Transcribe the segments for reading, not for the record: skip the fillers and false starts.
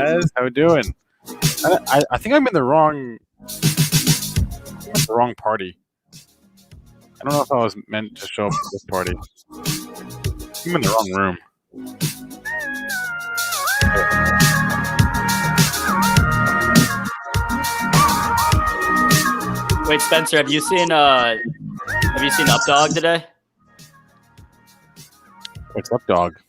As how we doing? I think I'm in the wrong party. I don't know if I was meant to show up at this party. I'm in the wrong room. Wait, Spencer, have you seen Updog today? What's up, dog?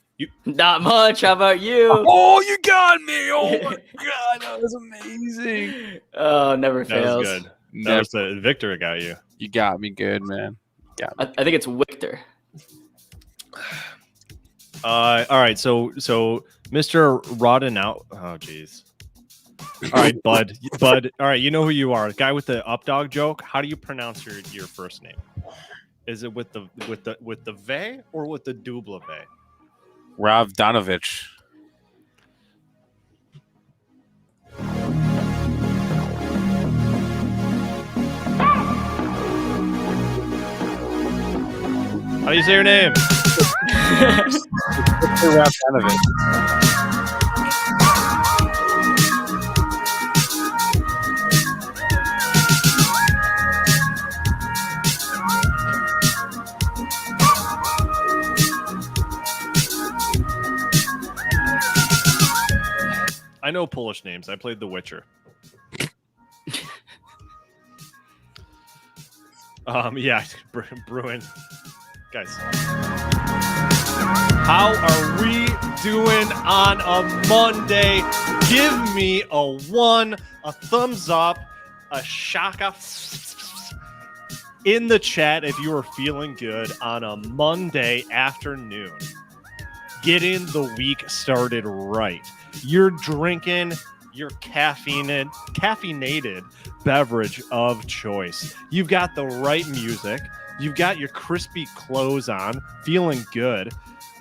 Not much. How about you? Oh, you got me! Oh my god, that was amazing. Oh, never fails. That was good. That was Victor got you. You got me good, man. Got me. I think it's Victor. All right, so Mr. Rodden out. Oh, jeez. All right, Bud. All right, you know who you are. The guy with the updog joke. How do you pronounce your first name? Is it with the V or with the double V? Ravdanovich. How do you say your name? Ravdanovich. I know Polish names. I played The Witcher. Yeah, Bruin. Guys. How are we doing on a Monday? Give me a 1, a thumbs up, a shaka in the chat if you are feeling good on a Monday afternoon. Getting the week started right. You're drinking your caffeinated beverage of choice. You've got the right music. You've got your crispy clothes on, feeling good.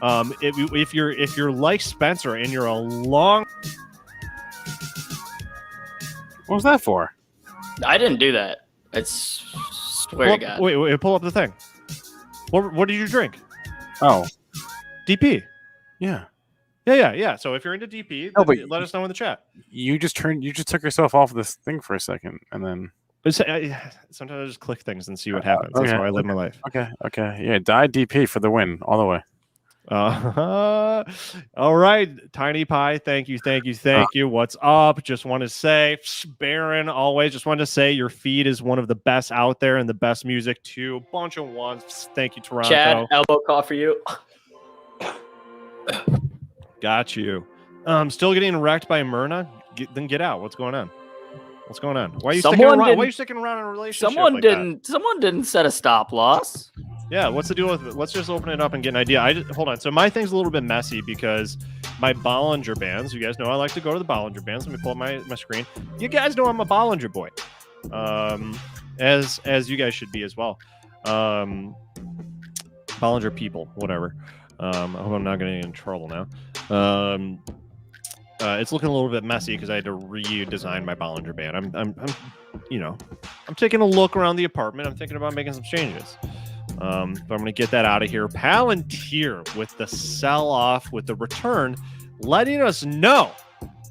If you're like Spencer and you're a long, What was that for? I didn't do that. I swear to God. Wait, pull up the thing. What did you drink? Oh, DP. yeah. Yeah. So if you're into DP, let us know in the chat. You just took yourself off this thing for a second, and then. Sometimes I just click things and see what happens. That's how I live my life. Okay. Yeah, die DP for the win all the way. All right, Tiny Pie. Thank you. What's up? Just want to say, Baron, always just want to say your feed is one of the best out there and the best music too. Bunch of ones. Thank you, Toronto. Chad, elbow call for you. Got you. Still getting wrecked by Myrna. Then get out. What's going on? Why are you sticking around? Why are you sticking around in a relationship? Someone didn't set a stop loss. Yeah, what's the deal with it? Let's just open it up and get an idea. Hold on. So my thing's a little bit messy because my Bollinger Bands. You guys know I like to go to the Bollinger Bands. Let me pull up my screen. You guys know I'm a Bollinger boy, as you guys should be as well. Bollinger people, whatever. I hope I'm not getting in trouble now. It's looking a little bit messy because I had to redesign my Bollinger Band. I'm taking a look around the apartment. I'm thinking about making some changes. But I'm going to get that out of here. Palantir with the sell-off, with the return, letting us know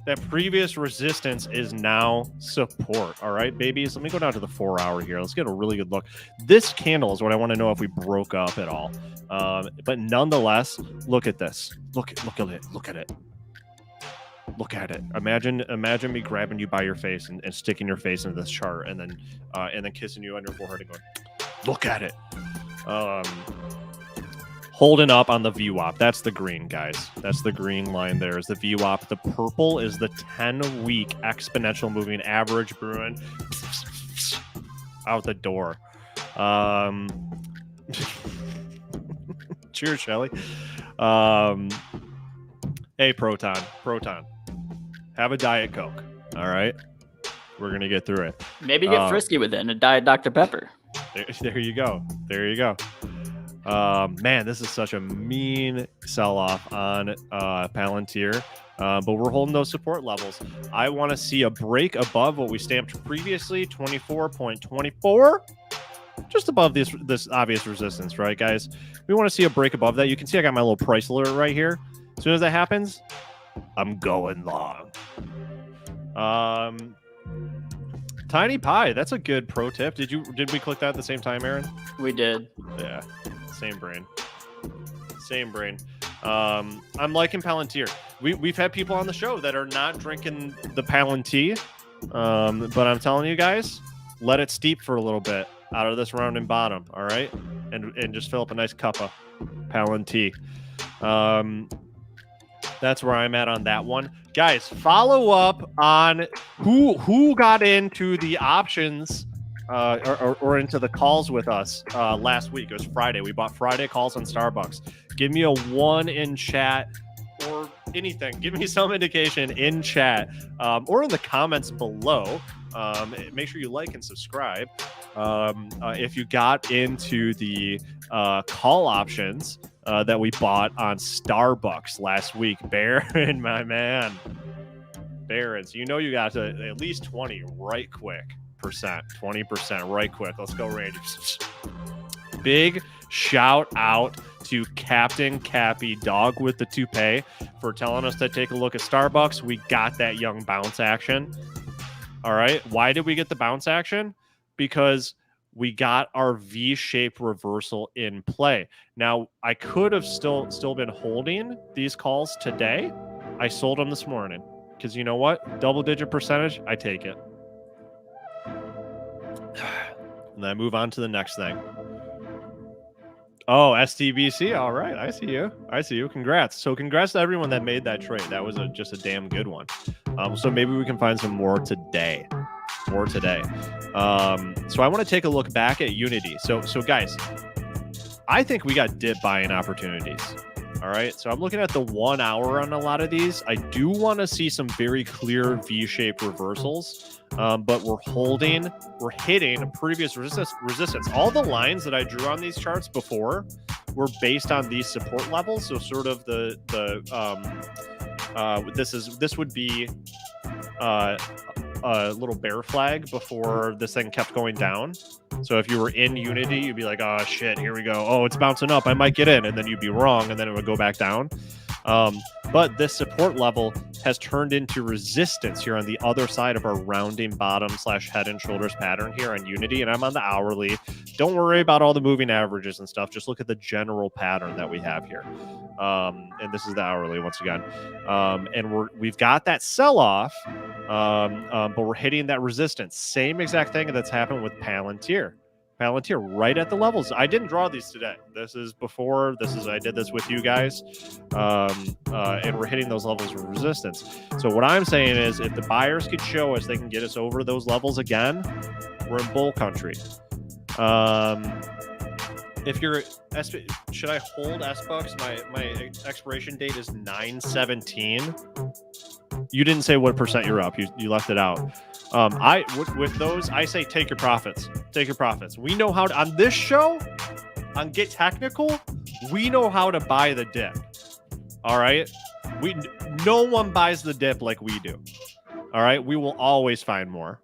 that previous resistance is now support. All right, babies. Let me go down to the 4-hour here. Let's get a really good look. This candle is what I want to know if we broke up at all. But nonetheless, look at this. Look at it. Look at it. Imagine me grabbing you by your face and sticking your face into this chart and then kissing you on your forehead and going, look at it. Holding up on the VWAP. That's the green, guys. That's the green line there is the VWAP. The purple is the 10-week exponential moving average, Bruin. Out the door. Cheers, Shelly. Hey, Proton. Have a Diet Coke. All right. We're going to get through it. Maybe get frisky with it and a Diet Dr. Pepper. There you go. Man, this is such a mean sell-off on Palantir. But we're holding those support levels. I want to see a break above what we stamped previously, 24.24. Just above this obvious resistance, right, guys? We want to see a break above that. You can see I got my little price alert right here. As soon as that happens, I'm going long. Tiny pie. That's a good pro tip. Did we click that at the same time, Aaron? We did. Yeah. Same brain. Same brain. I'm liking Palantir. We've had people on the show that are not drinking the Palantir. But I'm telling you guys, let it steep for a little bit out of this round and bottom. All right. And just fill up a nice cup of Palantir. That's where I'm at on that one. Guys, follow up on who got into the options or into the calls with us last week. It was Friday. We bought Friday calls on Starbucks. Give me a 1 in chat or anything. Give me some indication in chat or in the comments below. Make sure you like and subscribe. If you got into the call options that we bought on Starbucks last week, Baron, my man, Baron. So you got to at least 20 right quick percent, 20% right quick. Let's go, Rangers. Big shout out to Captain Cappy, dog with the toupee, for telling us to take a look at Starbucks. We got that young bounce action. All right. Why did we get the bounce action? Because we got our V-shaped reversal in play. Now, I could have still been holding these calls today. I sold them this morning because you know what? Double-digit percentage, I take it. And then I move on to the next thing. Oh, STBC. All right. I see you. Congrats. So congrats to everyone that made that trade. That was just a damn good one. So maybe we can find some more today. So I want to take a look back at Unity. So guys, I think we got dip buying opportunities. All right. So I'm looking at the 1 hour on a lot of these. I do want to see some very clear V-shaped reversals. But we're hitting previous resistance. All the lines that I drew on these charts before were based on these support levels. So sort of this would be a little bear flag before this thing kept going down. So if you were in Unity, you'd be like, oh shit, here we go. Oh, it's bouncing up. I might get in. And then you'd be wrong. And then it would go back down. But this support level has turned into resistance here on the other side of our rounding bottom / head and shoulders pattern here on Unity. And I'm on the hourly. Don't worry about all the moving averages and stuff. Just look at the general pattern that we have here. And this is the hourly once again. And we've got that sell-off, but we're hitting that resistance. Same exact thing that's happened with Palantir. Right at the levels. I didn't draw these today. This is before. I did this with you guys, and we're hitting those levels of resistance. So what I'm saying is, if the buyers could show us they can get us over those levels again, we're in bull country. If you're should I hold SBucks? My expiration date is 9/17. You didn't say what percent you're up. You left it out. With those, I say take your profits. Take your profits. We know how to, on this show, on Get Technical, we know how to buy the dip. All right? No one buys the dip like we do. All right? We will always find more.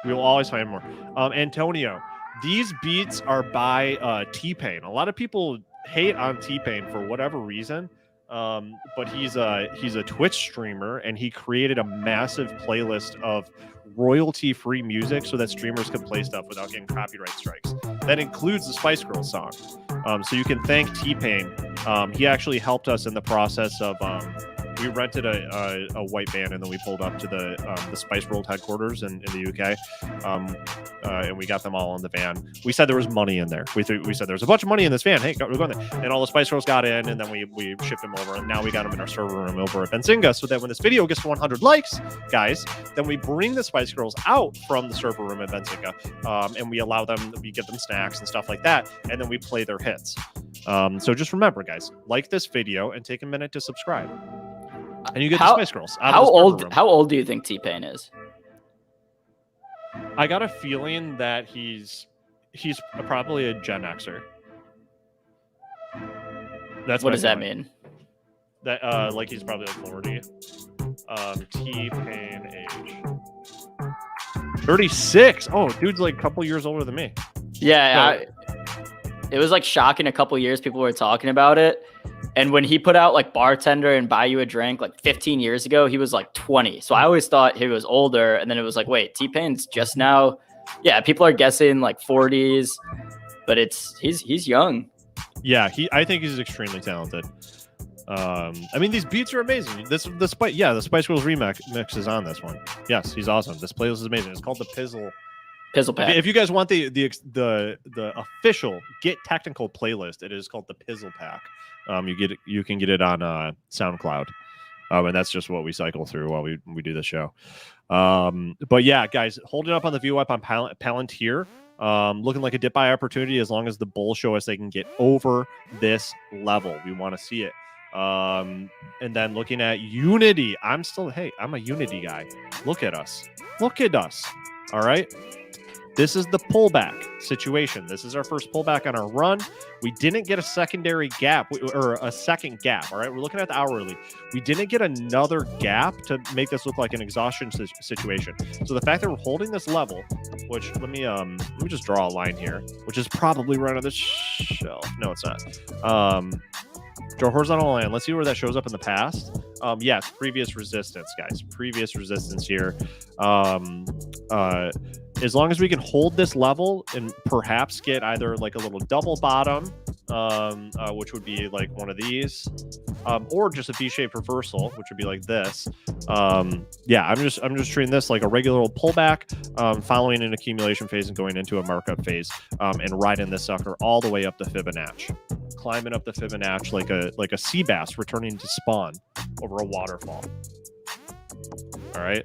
Antonio, these beats are by T-Pain. A lot of people hate on T-Pain for whatever reason. But he's a Twitch streamer, and he created a massive playlist of royalty-free music so that streamers can play stuff without getting copyright strikes. That includes the Spice Girls song. So you can thank T-Pain. He actually helped us in the process of we rented a white van, and then we pulled up to the Spice World headquarters in the UK, and we got them all in the van. We said there was money in there. We said there's a bunch of money in this van. Hey, we're going there. And all the Spice Girls got in, and then we shipped them over, and now we got them in our server room over at Benzinga, so that when this video gets to 100 likes, guys, then we bring the Spice Girls out from the server room at Benzinga, and we give them snacks and stuff like that, and then we play their hits. So just remember, guys, like this video and take a minute to subscribe. And you get the Spice Girls. How old do you think T-Pain is? I got a feeling that he's probably a Gen Xer. What does that mean? That like he's probably like 40. T-Pain age 36. Oh, dude's like a couple years older than me. Yeah, it was like shocking. A couple years people were talking about it, And when he put out like bartender and buy you a drink like 15 years ago, he was like 20. So I always thought he was older. And then it was like, wait, T-Pain's just now. Yeah, people are guessing like 40s, but he's young. Yeah, I think he's extremely talented. I mean, these beats are amazing. The Spice Girls remix is on this one. Yes, he's awesome. This playlist is amazing. It's called the Pizzle Pack. If you guys want the official Get Technical playlist, it is called the Pizzle Pack. You can get it on SoundCloud, and that's just what we cycle through while we do the show. But yeah, guys, holding up on the VWAP on Palantir, looking like a dip buy opportunity as long as the bulls show us they can get over this level. We want to see it. And then looking at Unity, I'm a Unity guy. Look at us. All right. This is the pullback situation. This is our first pullback on our run. We didn't get a secondary gap or a second gap. All right. We're looking at the hourly. We didn't get another gap to make this look like an exhaustion situation. So the fact that we're holding this level, which let me just draw a line here, which is probably right on the shelf. No, it's not. Draw a horizontal line. Let's see where that shows up in the past. Yes, previous resistance, guys. Previous resistance here. As long as we can hold this level and perhaps get either like a little double bottom, which would be like one of these, or just a V-shaped reversal, which would be like this. Yeah, I'm just treating this like a regular old pullback, following an accumulation phase and going into a markup phase, and riding this sucker all the way up the Fibonacci, climbing up the Fibonacci like a sea bass returning to spawn over a waterfall. All right.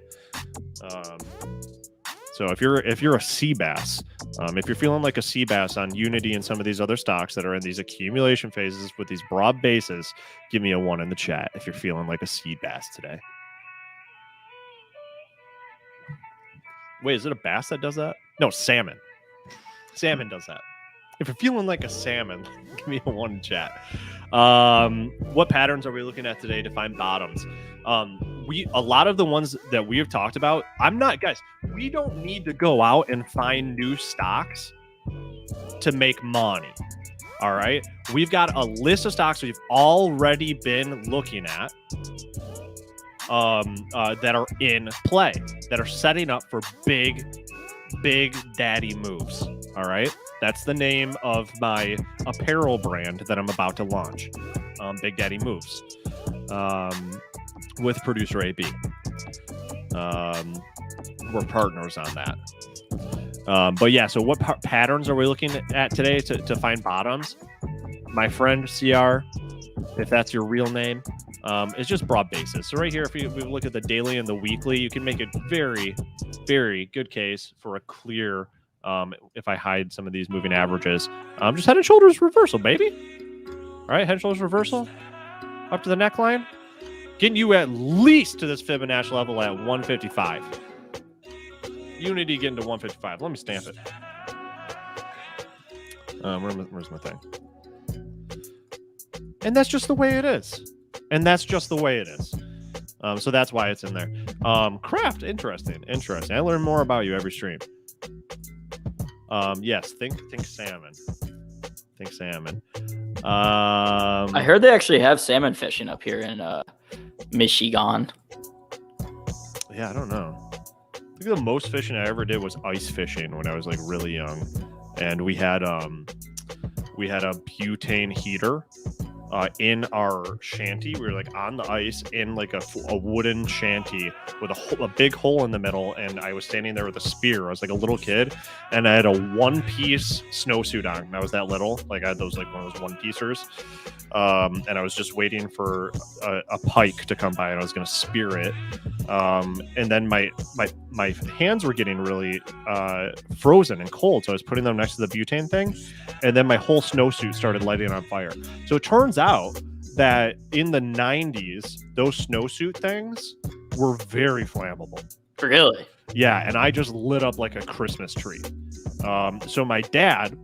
So if you're a sea bass, if you're feeling like a sea bass on Unity and some of these other stocks that are in these accumulation phases with these broad bases, give me a 1 in the chat if you're feeling like a sea bass today. Wait, is it a bass that does that? No, salmon. Salmon does that. If you're feeling like a salmon, give me a 1 in chat. What patterns are we looking at today to find bottoms? A lot of the ones that we have talked about, guys, we don't need to go out and find new stocks to make money. All right. We've got a list of stocks we've already been looking at that are in play, that are setting up for big daddy moves. All right. That's the name of my apparel brand that I'm about to launch. Big Daddy Moves. With producer AB. We're partners on that. But yeah, so what patterns are we looking at today to find bottoms? My friend CR, if that's your real name, it's just broad basis. So right here, if we look at the daily and the weekly, you can make a very, very good case for a clear, if I hide some of these moving averages, just head and shoulders reversal, baby. All right, head and shoulders reversal up to the neckline. Getting you at least to this Fibonacci level at 155. Unity getting to 155. Let me stamp it. Where's my thing? And that's just the way it is. So that's why it's in there. Craft, interesting. I learn more about you every stream. Yes, think salmon. Think salmon. I heard they actually have salmon fishing up here in Michigan. Yeah, I don't know. I think the most fishing I ever did was ice fishing when I was like really young, and we had a butane heater in our shanty. We were like on the ice in like a wooden shanty with a big hole in the middle, and I was standing there with a spear. I was like a little kid, and I had a one-piece snowsuit on. I was that little, like I had those like one of those one-piecers, and I was just waiting for a pike to come by, and I was going to spear it. And then my hands were getting really frozen and cold, so I was putting them next to the butane thing, and then my whole snowsuit started lighting on fire. So it turns out that in the 90s, those snowsuit things were very flammable. Really? Yeah, and I just lit up like a Christmas tree. So my dad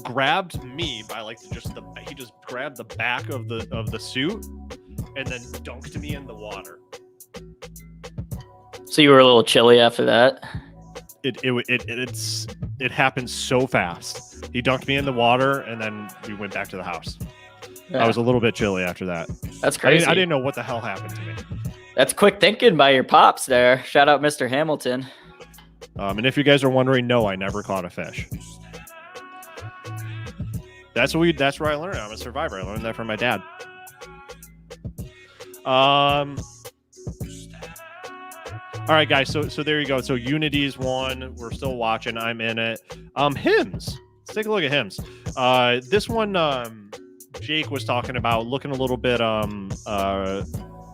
grabbed me by like he just grabbed the back of the suit and then dunked me in the water. So you were a little chilly after that? It happened so fast. He dunked me in the water, and then we went back to the house. Yeah. I was a little bit chilly after that. That's crazy. I didn't know what the hell happened to me. That's quick thinking by your pops there. Shout out Mr. Hamilton. And if you guys are wondering, no, I never caught a fish. That's where I learned. I'm a survivor. I learned that from my dad. All right, guys. So there you go. So Unity's won. We're still watching. I'm in it. Hymns. Let's take a look at hymns. This one, Jake was talking about looking a little bit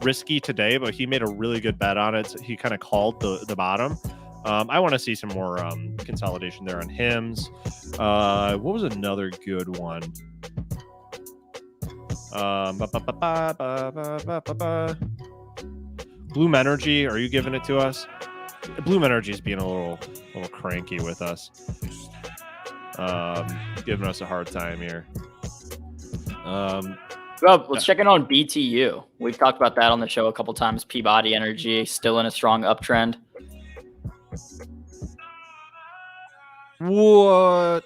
risky today, but he made a really good bet on it. He kind of called the bottom. I want to see some more consolidation there on hymns. What was another good one? Bloom Energy, are you giving it to us? Bloom Energy is being a little cranky with us. Giving us a hard time here. Well, let's check in on BTU. We've talked about that on the show a couple times. Peabody Energy still in a strong uptrend. What?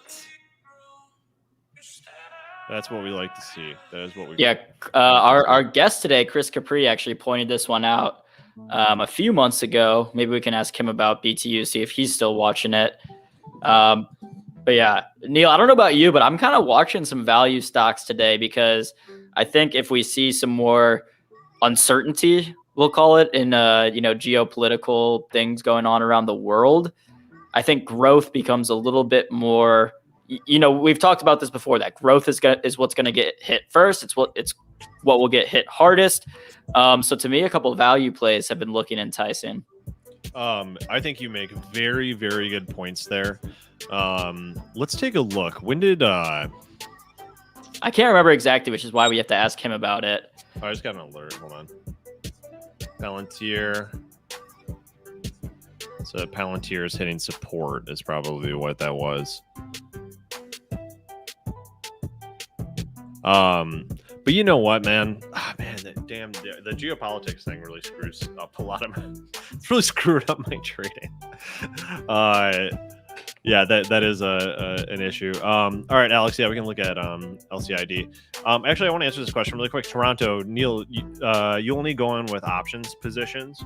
That's what we like to see. That is what we. Yeah, our guest today, Chris Capri, actually pointed this one out a few months ago. Maybe we can ask him about BTU, see if he's still watching it. But yeah, Neal, I don't know about you, but I'm kind of watching some value stocks today because I think if we see some more uncertainty, we'll call it, in geopolitical things going on around the world, I think growth becomes a little bit more. We've talked about this before, that growth is what's going to get hit first. It's what will get hit hardest. So to me, a couple of value plays have been looking enticing. I think you make very, very good points there. Let's take a look. When did I can't remember exactly, which is why we have to ask him about it. I just got an alert. Hold on. Palantir. So Palantir is hitting support is probably what that was. But you know what, man? The geopolitics thing really screws up a lot of it's really screwed up my trading. Yeah, that is an issue. All right, Alex. Yeah, we can look at LCID. Actually, I want to answer this question really quick. Toronto, Neal, you only go in with options positions?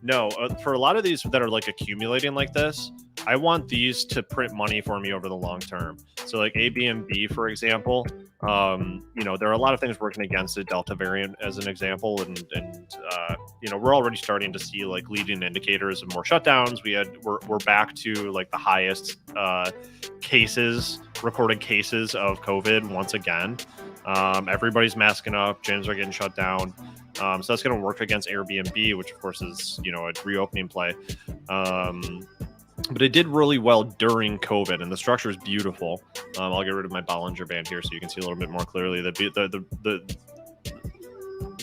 No, for a lot of these that are like accumulating like this, I want these to print money for me over the long term. So like ABMB, for example, there are a lot of things working against the Delta variant as an example. And we're already starting to see like leading indicators of more shutdowns. We're back to like the highest recorded cases of COVID once again. Everybody's masking up, gyms are getting shut down. So that's going to work against Airbnb, which of course is, a reopening play. But it did really well during COVID, and the structure is beautiful. I'll get rid of my Bollinger Band here so you can see a little bit more clearly.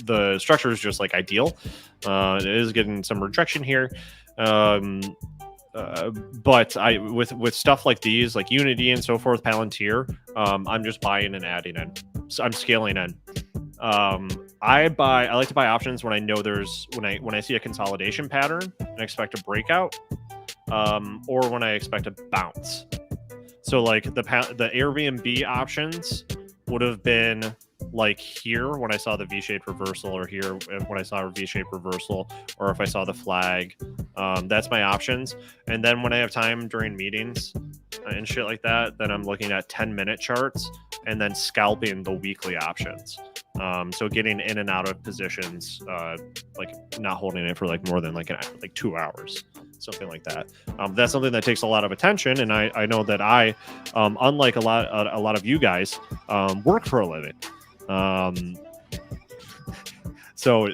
The structure is just like ideal. It is getting some rejection here. But with stuff like these, like Unity and so forth, Palantir, I'm just buying and adding in. So I'm scaling in. I like to buy options when I know when I see a consolidation pattern and expect a breakout, or when I expect a bounce. So like the Airbnb options would have been like here when I saw the V-shaped reversal, or here when I saw a V-shaped reversal, or if I saw the flag. That's my options. And then when I have time during meetings and shit like that, then I'm looking at 10-minute charts and then scalping the weekly options. So getting in and out of positions, like not holding it for like more than like 2 hours, something like that. That's something that takes a lot of attention, and I know that I, unlike a lot of you guys, work for a living. So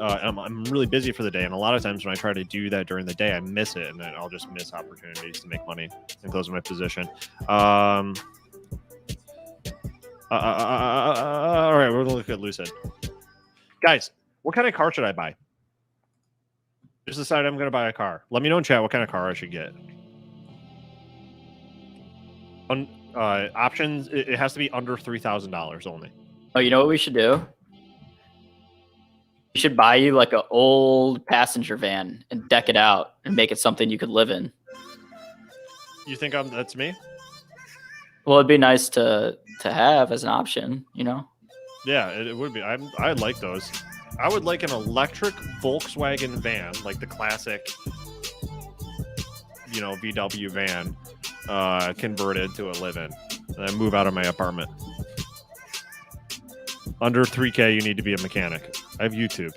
I'm really busy for the day, and a lot of times when I try to do that during the day, I miss it, and then I'll just miss opportunities to make money and close my position. All right, we're gonna look at Lucid. Guys, what kind of car should I buy? Just decided I'm gonna buy a car. Let me know in chat what kind of car I should get. Options, it has to be under $3,000 only. Oh, you know what we should do? We should buy you like an old passenger van and deck it out and make it something you could live in. You think that's me? Well, it'd be nice to have as an option, Yeah, it would be. I like those. I would like an electric Volkswagen van, like the classic, VW van, converted to a live-in, and then move out of my apartment. Under 3K, you need to be a mechanic. I have YouTube.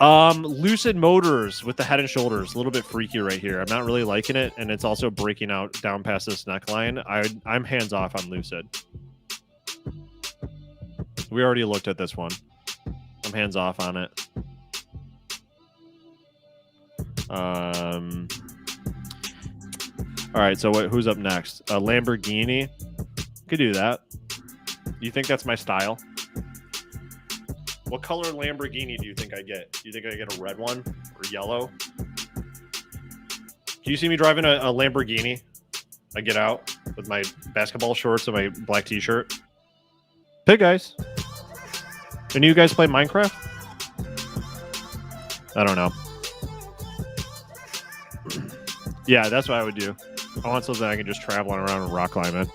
Lucid Motors with the Head and Shoulders, a little bit freaky right here. I'm not really liking it, and it's also breaking out down past this neckline. I'm hands off on Lucid. We already looked at this one. I'm hands off on it. All right, so who's up next? A Lamborghini. Could do that. You think that's my style? What color Lamborghini do you think I get? Do you think I get a red one or yellow? Do you see me driving a Lamborghini? I get out with my basketball shorts and my black t-shirt. Hey guys. Any of you guys play Minecraft? I don't know. Yeah, that's what I would do. I want something I can just travel around and rock climb in.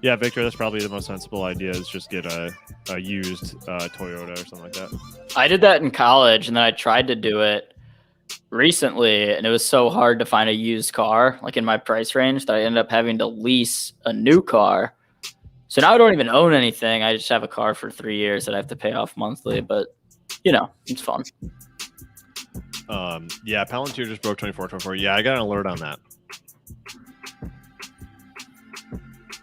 Yeah, Victor, that's probably the most sensible idea is just get a used Toyota or something like that. I did that in college, and then I tried to do it recently, and it was so hard to find a used car, like in my price range, that I ended up having to lease a new car. So now I don't even own anything. I just have a car for 3 years that I have to pay off monthly, but, it's fun. Yeah, Palantir just broke 24. Yeah, I got an alert on that.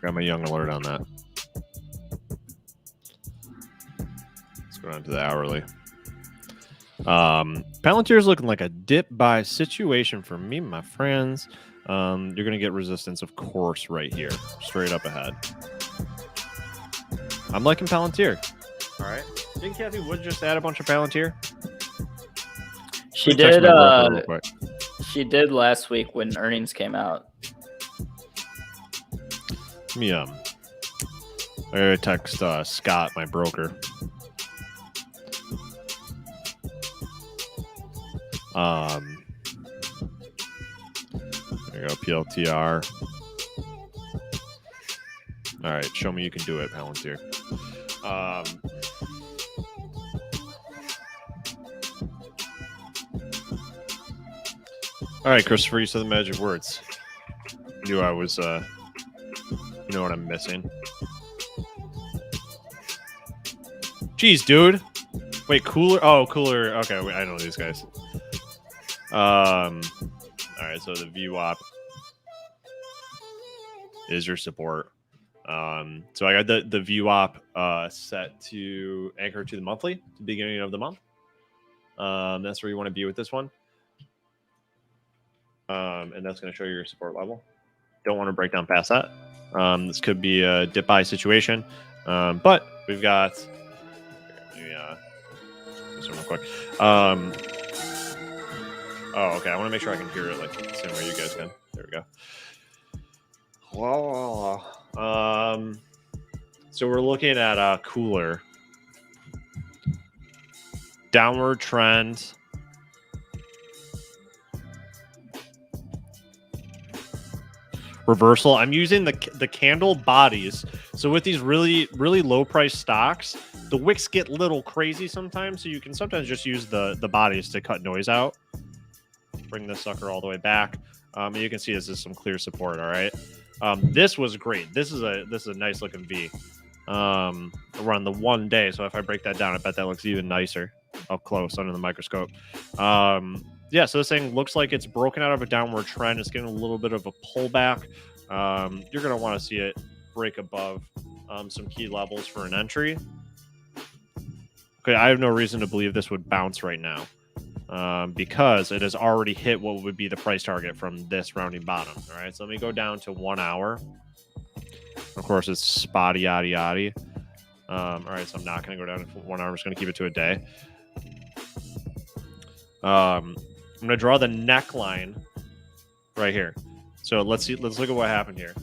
Got my young alert on that. Let's go down to the hourly. Palantir is looking like a dip buy situation for me, my friends. You're going to get resistance, of course, right here, straight up ahead. I'm liking Palantir. All right. Didn't Kathy Wood just add a bunch of Palantir? She did last week when earnings came out. I gotta text Scott, my broker. There you go, PLTR. All right, show me you can do it, Palantir. All right, Christopher, you said the magic words. Knew I was, you know what I'm missing. Jeez, dude. Wait, Cooler? Oh, Cooler. Okay, wait, I know these guys. All right, so the VWAP is your support. So I got the VWAP set to anchor to the monthly, the beginning of the month. That's where you want to be with this one. And that's going to show you your support level. Don't want to break down past that. This could be a dip buy situation, but we've got. This one real quick. Oh, okay. I want to make sure I can hear it like the same way you guys can. There we go. So we're looking at a Cooler downward trend. Reversal. I'm using the candle bodies. So with these really low price stocks, the wicks get a little crazy sometimes. So you can sometimes just use the bodies to cut noise out. Bring this sucker all the way back. And you can see this is some clear support. All right. This was great. This is a nice looking V. We're on the 1 day. So if I break that down, I bet that looks even nicer up close under the microscope. Yeah, so this thing looks like it's broken out of a downward trend. It's getting a little bit of a pullback. You're going to want to see it break above some key levels for an entry. Okay, I have no reason to believe this would bounce right now because it has already hit what would be the price target from this rounding bottom. All right, so let me go down to 1 hour. Of course, it's spotty, yaddy, yaddy. All right, so I'm not going to go down to 1 hour. I'm just going to keep it to a day. I'm going to draw the neckline right here. So let's look at what happened here.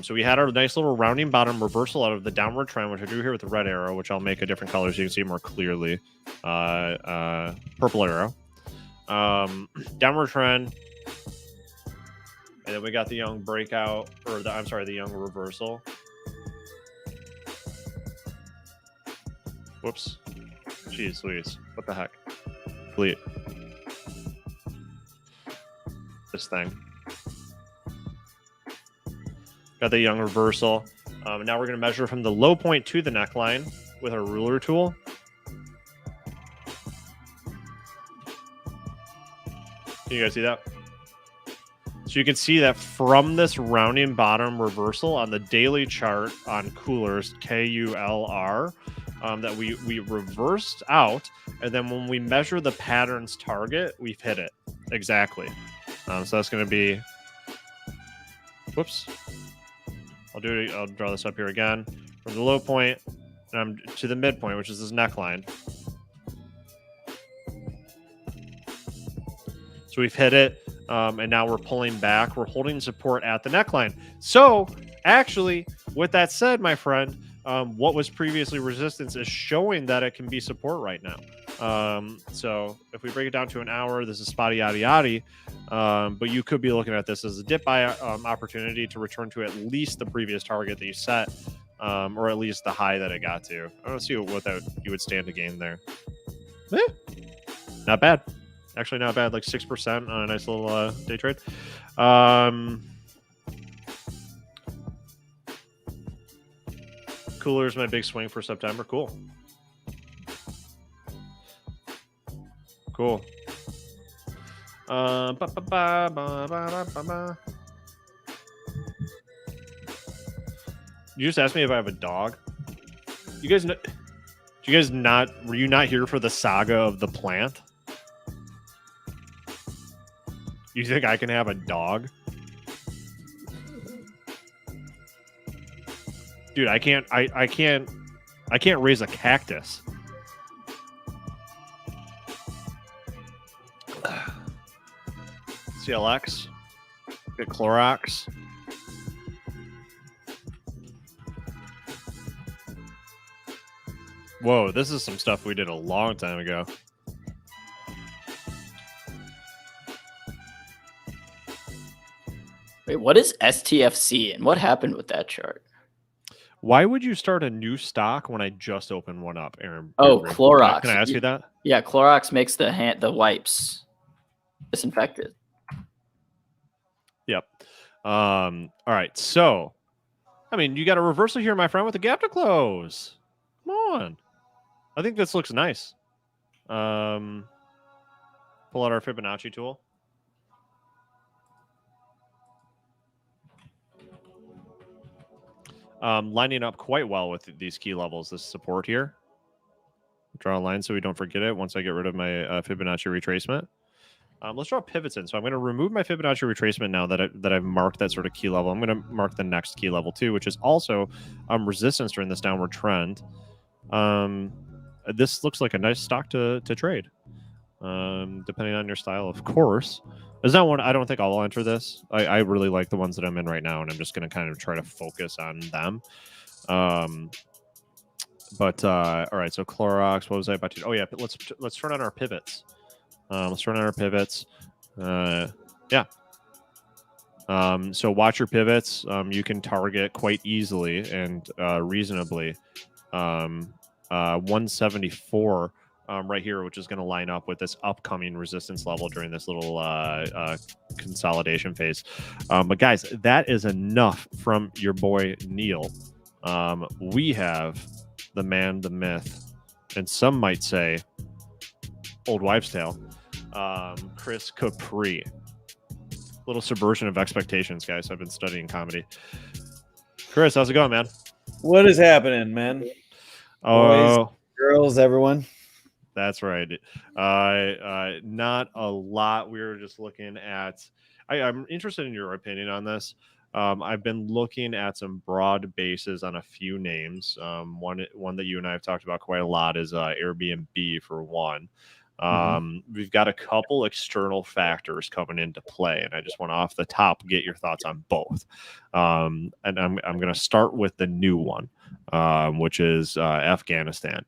So we had our nice little rounding bottom reversal out of the downward trend, which I drew here with the red arrow, which I'll make a different color so you can see it more clearly. Purple arrow. Downward trend. And then we got the young breakout, or the young reversal. Whoops. Jeez Louise. What the heck? Delete this thing. Got the young reversal. Now we're going to measure from the low point to the neckline with our ruler tool. Can you guys see that? So you can see that from this rounding bottom reversal on the daily chart on Coolers, KULR, that we reversed out, and then when we measure the pattern's target, we've hit it exactly. So that's going to be, whoops. I'll draw this up here again from the low point to the midpoint, which is this neckline. So we've hit it, and now we're pulling back. We're holding support at the neckline. So actually, with that said, my friend, what was previously resistance is showing that it can be support right now. So if we break it down to an hour, this is spotty yada yada, but you could be looking at this as a dip buy opportunity to return to at least the previous target that you set, or at least the high that it got to. I don't see what that you would stand to gain there. Not bad. Actually, not bad. Like 6% on a nice little day trade. Cooler is my big swing for September. Cool. Cool. You just asked me if I have a dog. You guys know? Were you not here for the saga of the plant? You think I can have a dog? Dude, I can't raise a cactus. CLX. Get Clorox. Whoa, this is some stuff we did a long time ago. Wait, what is STFC and what happened with that chart? Why would you start a new stock when I just opened one up, Aaron? Oh, Clorox. Can I ask you that? Yeah, Clorox makes the wipes disinfected. Yep. All right. So, I mean, you got a reversal here, my friend, with the gap to close. Come on. I think this looks nice. Pull out our Fibonacci tool. Lining up quite well with these key levels, this support here. Draw a line so we don't forget it once I get rid of my Fibonacci retracement. Let's draw pivots in. So I'm going to remove my Fibonacci retracement now that I've marked that sort of key level. I'm going to mark the next key level too, which is also resistance during this downward trend. This looks like a nice stock to trade, depending on your style, of course. There's not one. I don't think I'll enter this. I really like the ones that I'm in right now, and I'm just going to kind of try to focus on them. All right. So Clorox. What was I about to? Oh yeah. Let's turn on our pivots. Let's turn on our pivots. Yeah. So watch your pivots. You can target quite easily and reasonably 174 right here, which is going to line up with this upcoming resistance level during this little consolidation phase. But guys, that is enough from your boy Neal. We have the man, the myth, and some might say old wives' tale, Chris Capri. Little subversion of expectations, guys. I've been studying comedy. Chris, how's it going, man? What is happening, man? Oh, boys, girls, everyone. That's right. Not a lot. We were just looking at. I'm interested in your opinion on this. I've been looking at some broad bases on a few names. One that you and I have talked about quite a lot is Airbnb for one. We've got a couple external factors coming into play, and I just want to off the top get your thoughts on both. And I'm going to start with the new one, which is Afghanistan.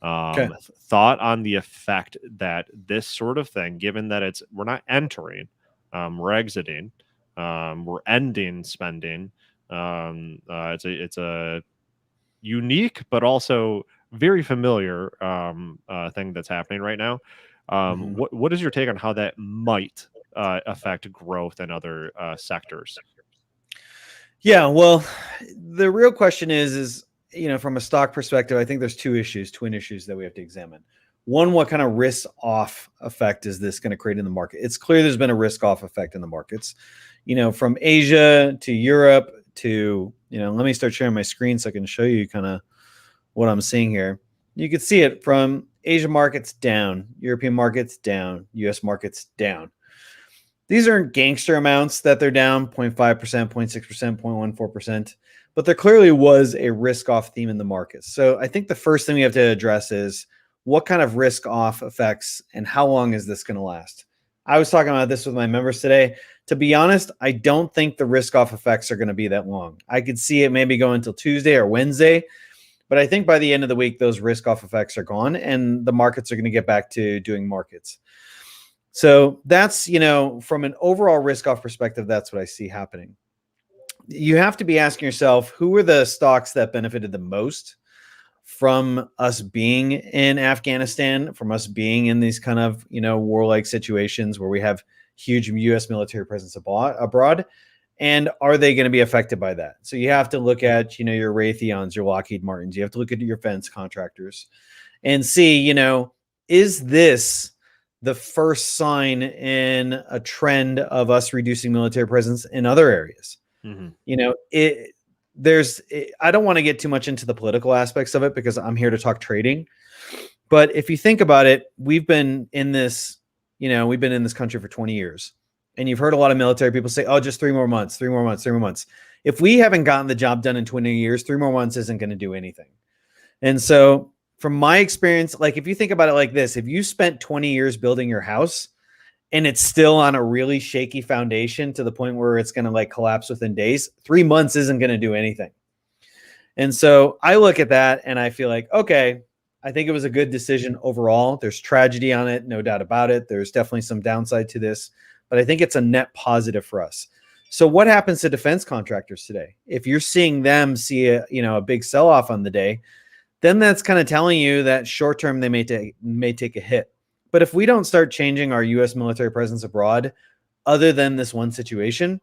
Okay. Thought on the effect that this sort of thing, given that we're not entering, we're exiting, We're ending spending. It's a unique but also very familiar thing that's happening right now. What is your take on how that might affect growth in other sectors? Yeah, well, the real question is from a stock perspective, I think there's twin issues that we have to examine. One, what kind of risk off effect is this going to create in the market? It's clear there's been a risk off effect in the markets, from Asia to Europe to, let me start sharing my screen so I can show you kind of what I'm seeing here. You can see it from Asia markets down, European markets down, US markets down. These aren't gangster amounts that they're down 0.5%, 0.6%, 0.14%, but there clearly was a risk off theme in the markets. So I think the first thing we have to address is what kind of risk off effects and how long is this going to last? I was talking about this with my members today. To be honest, I don't think the risk off effects are going to be that long. I could see it maybe go until Tuesday or Wednesday, but I think by the end of the week, those risk off effects are gone and the markets are going to get back to doing markets. So that's, from an overall risk off perspective, that's what I see happening. You have to be asking yourself, who are the stocks that benefited the most from us being in Afghanistan, from us being in these kind of, warlike situations where we have huge U.S. military presence abroad? And are they going to be affected by that? So you have to look at, your Raytheons, your Lockheed Martins. You have to look at your defense contractors and see, is this the first sign in a trend of us reducing military presence in other areas? I don't want to get too much into the political aspects of it because I'm here to talk trading. But if you think about it, we've been in this country for 20 years. And you've heard a lot of military people say, oh, just 3 more months, 3 more months, 3 more months. If we haven't gotten the job done in 20 years, 3 more months isn't going to do anything. And so from my experience, like if you think about it like this, if you spent 20 years building your house and it's still on a really shaky foundation to the point where it's going to like collapse within days, 3 months isn't going to do anything. And so I look at that and I feel like, okay, I think it was a good decision overall. There's tragedy on it, no doubt about it. There's definitely some downside to this, but I think it's a net positive for us. So what happens to defense contractors today? If you're seeing them see a big sell-off on the day, then that's kind of telling you that short-term they may take a hit. But if we don't start changing our U.S. military presence abroad, other than this one situation,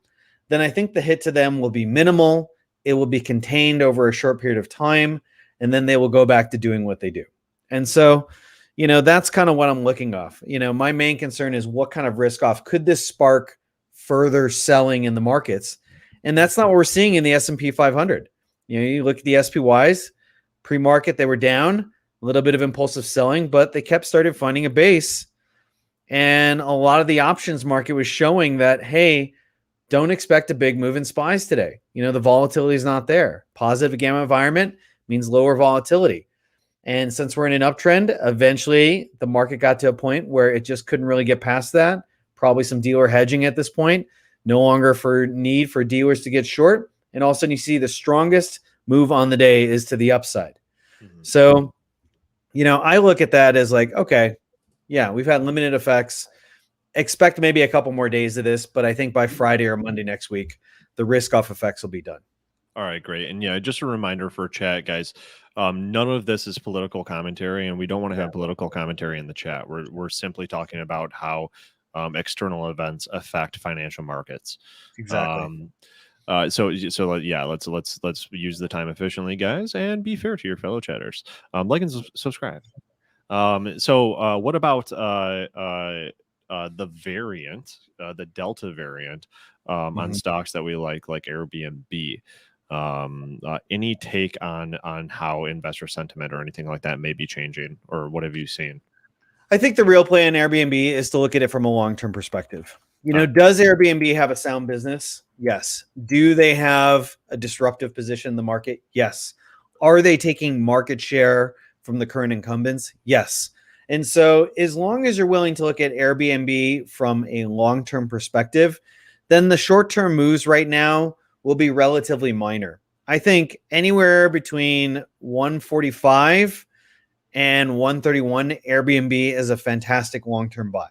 then I think the hit to them will be minimal. It will be contained over a short period of time, and then they will go back to doing what they do. And so, that's kind of what I'm looking off. My main concern is what kind of risk off could this spark further selling in the markets? And that's not what we're seeing in the S&P 500. You look at the SPYs, pre-market, they were down, a little bit of impulsive selling, but they started finding a base. And a lot of the options market was showing that, hey, don't expect a big move in SPYs today. The volatility is not there. Positive gamma environment means lower volatility. And since we're in an uptrend, eventually the market got to a point where it just couldn't really get past that. Probably some dealer hedging at this point, no longer for need for dealers to get short. And all of a sudden you see the strongest move on the day is to the upside. Mm-hmm. So, I look at that as like, okay, yeah, we've had limited effects. Expect maybe a couple more days of this, but I think by Friday or Monday next week, the risk off effects will be done. All right, great. And yeah, just a reminder for chat, guys. None of this is political commentary, and we don't want to have political commentary in the chat. We're simply talking about how external events affect financial markets. Exactly. So yeah, let's use the time efficiently, guys, and be fair to your fellow chatters. Like and subscribe. So what about the variant, the Delta variant, on stocks that we like Airbnb? Any take on how investor sentiment or anything like that may be changing, or what have you seen? I think the real play in Airbnb is to look at it from a long-term perspective. Does Airbnb have a sound business? Yes. Do they have a disruptive position in the market? Yes. Are they taking market share from the current incumbents? Yes. And so as long as you're willing to look at Airbnb from a long-term perspective, then the short-term moves right now will be relatively minor. I think anywhere between 145 and 131, Airbnb is a fantastic long-term buy.